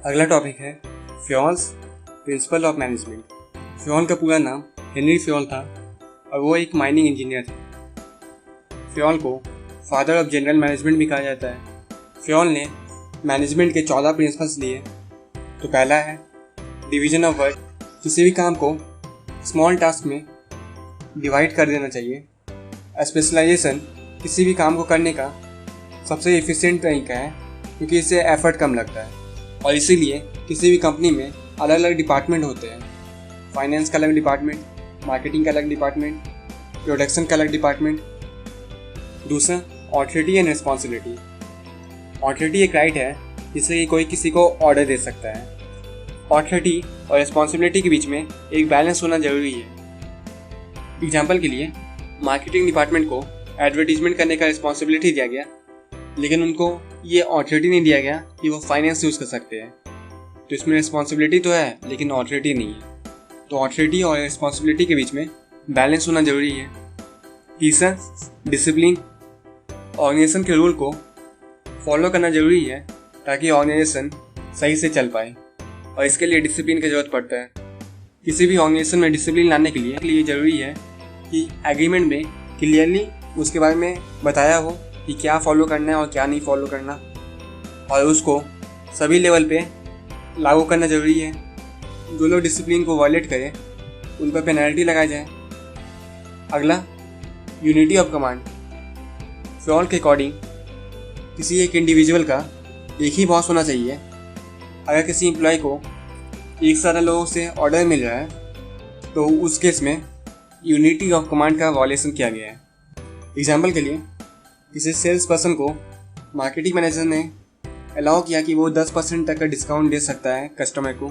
अगला टॉपिक है Fayol's principle of management. Fayol का पूरा नाम हेनरी फ्योल था और वो एक माइनिंग इंजीनियर थे। फ्योल को फादर ऑफ जनरल मैनेजमेंट भी कहा जाता है। फ्योल ने मैनेजमेंट के 14 प्रिंसिपल्स लिए। तो पहला है डिवीजन ऑफ वर्क। किसी भी काम को स्मॉल टास्क में डिवाइड कर देना चाहिए। स्पेशलाइजेशन किसी भी काम को करने का सबसे एफिशिएंट तरीका है क्योंकि इससे एफर्ट कम लगता है और इसीलिए किसी भी कंपनी में अलग अलग डिपार्टमेंट होते हैं। फाइनेंस का अलग डिपार्टमेंट, मार्केटिंग का अलग डिपार्टमेंट, प्रोडक्शन का अलग डिपार्टमेंट। दूसरा ऑथोरिटी एंड रिस्पॉन्सिबिलिटी। ऑथोरिटी एक राइट है जिससे कि कोई किसी को ऑर्डर दे सकता है। ऑथोरिटी और रिस्पॉन्सिबिलिटी के बीच में एक बैलेंस होना जरूरी है। एग्जाम्पल के लिए मार्केटिंग डिपार्टमेंट को एडवर्टीजमेंट करने का रिस्पॉन्सिबिलिटी दिया गया, लेकिन उनको ये ऑथोरिटी नहीं दिया गया कि वो फाइनेंस यूज़ कर सकते हैं। तो इसमें रिस्पॉन्सिबिलिटी तो है लेकिन ऑथोरिटी नहीं है। तो ऑथोरिटी और रिस्पॉन्सिबिलिटी के बीच में बैलेंस होना जरूरी है। तीसरा डिसिप्लिन। ऑर्गेनाइजेशन के रूल को फॉलो करना जरूरी है ताकि ऑर्गेनाइजेशन सही से चल पाए और इसके लिए डिसिप्लिन की ज़रूरत पड़ता है। किसी भी ऑर्गेनाइजेशन में डिसिप्लिन लाने के लिए ज़रूरी है कि एग्रीमेंट में क्लियरली उसके बारे में बताया हो कि क्या फॉलो करना है और क्या नहीं फॉलो करना, और उसको सभी लेवल पे लागू करना ज़रूरी है। जो लोग डिसिप्लिन को वायलेट करें उन पर पेनल्टी लगाई जाए। अगला यूनिटी ऑफ कमांड। फ्योल के अकॉर्डिंग किसी एक इंडिविजुअल का एक ही बॉस होना चाहिए। अगर किसी एम्प्लॉय को एक सारा लोगों से ऑर्डर मिल रहा है तो उस केस में यूनिटी ऑफ कमांड का वायलेशन किया गया है। एग्जाम्पल के लिए किसी सेल्स पर्सन को मार्केटिंग मैनेजर ने अलाउ किया कि वो 10% तक का डिस्काउंट दे सकता है कस्टमर को,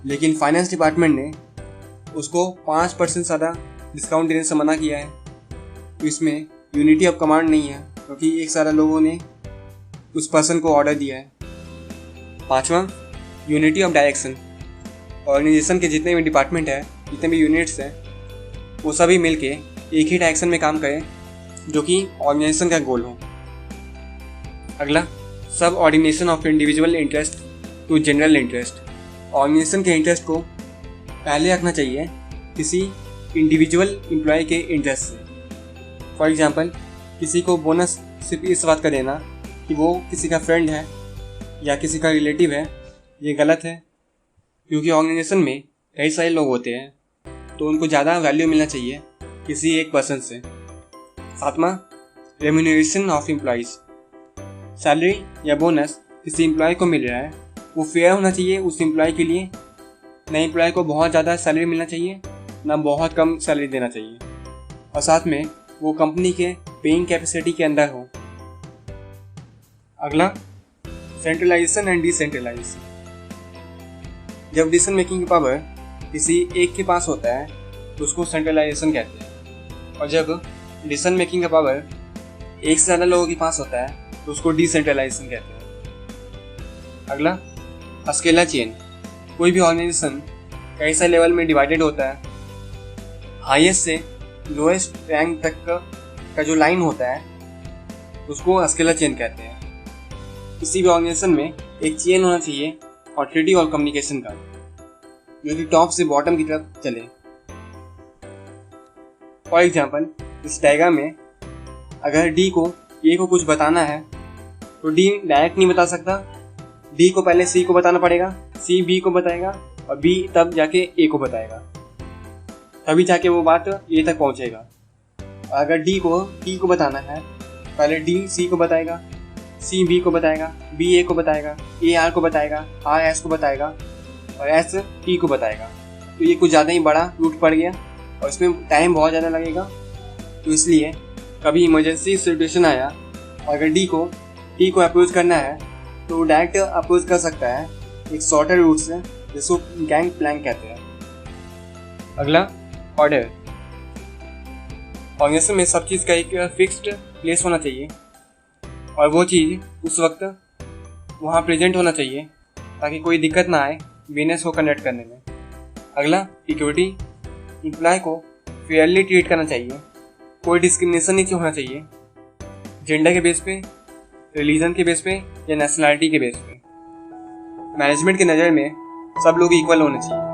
लेकिन फाइनेंस डिपार्टमेंट ने उसको 5% ज़्यादा डिस्काउंट देने से मना किया है। तो इसमें यूनिटी ऑफ कमांड नहीं है क्योंकि एक सारा लोगों ने उस पर्सन को ऑर्डर दिया है। पांचवा यूनिटी ऑफ डायरेक्शन। ऑर्गेनाइजेशन के जितने भी डिपार्टमेंट है, जितने भी यूनिट्स हैं, वो सभी मिलके एक ही डायरेक्शन में काम करें जो कि ऑर्गेनाइजेशन का गोल हो। अगला subordination of individual interest to general interest. Organisation के इंटरेस्ट को पहले रखना चाहिए किसी इंडिविजुअल एम्प्लॉय के इंटरेस्ट से। फॉर एग्जांपल किसी को बोनस सिर्फ इस बात का देना कि वो किसी का फ्रेंड है या किसी का रिलेटिव है, ये गलत है क्योंकि ऑर्गेनाइजेशन में कई सारे लोग होते हैं तो उनको ज़्यादा वैल्यू मिलना चाहिए किसी एक पर्सन से। सातवां रेम्यूनरेशन ऑफ एम्प्लॉइज। सैलरी या बोनस किसी एम्प्लॉय को मिल रहा है वो फेयर होना चाहिए उस एम्प्लॉय के लिए। नए एम्प्लॉय को बहुत ज़्यादा सैलरी मिलना चाहिए, ना बहुत कम सैलरी देना चाहिए, और साथ में वो कंपनी के पेइंग कैपेसिटी के अंदर हो। अगला सेंट्रलाइजेशन एंड डिसेंट्रलाइजेशन। जब डिसीजन मेकिंग की पावर किसी एक के पास होता है तो उसको सेंट्रलाइजेशन कहते हैं, और जब डिसीजन मेकिंग का पावर एक से ज़्यादा लोगों के पास होता है तो उसको डिसेंट्रलाइजेशन कहते हैं। अगला स्केलर चेन। कोई भी ऑर्गेनाइजेशन कई सारे लेवल में डिवाइडेड होता है। हाईएस्ट से लोएस्ट रैंक तक का जो लाइन होता है उसको स्केलर चेन कहते हैं। किसी भी ऑर्गेनाइजेशन में एक चेन होना चाहिए ऑथोरिटी और कम्युनिकेशन का, जो कि टॉप से बॉटम की तरफ चले। फॉर एग्जाम्पल इस डायग्राम में अगर डी को ए को कुछ बताना है तो डी डायरेक्ट नहीं बता सकता। डी को पहले सी को बताना पड़ेगा, सी बी को बताएगा और बी तब जाके ए को बताएगा, तभी जाके वो बात ए तक पहुंचेगा। अगर डी को टी को बताना है, पहले डी सी को बताएगा, सी बी को बताएगा, बी ए को बताएगा, ए आर को बताएगा, आर एस को बताएगा और एस टी को बताएगा। तो ये कुछ ज़्यादा ही बड़ा रूट पड़ गया और इसमें टाइम बहुत ज़्यादा लगेगा। तो इसलिए कभी इमरजेंसी सिचुएशन आया, अगर डी को टी को अप्रोच करना है तो डायरेक्ट अप्रोच कर सकता है एक शॉर्टर रूट से, जिसको गैंग प्लैंक कहते हैं। अगला ऑर्डर। ऑर्गेनाइजेशन में सब चीज़ का एक फिक्स्ड प्लेस होना चाहिए और वो चीज़ उस वक्त वहाँ प्रेजेंट होना चाहिए ताकि कोई दिक्कत ना आए बिजनेस को कंडक्ट करने में। अगला इक्विटी। एम्प्लॉय को फेयरली ट्रीट करना चाहिए, कोई डिस्क्रिमिनेशन नहीं होना चाहिए जेंडर के बेस पे, रिलीजन के बेस पे या नेशनलिटी के बेस पे। मैनेजमेंट की नज़र में सब लोग इक्वल होने चाहिए।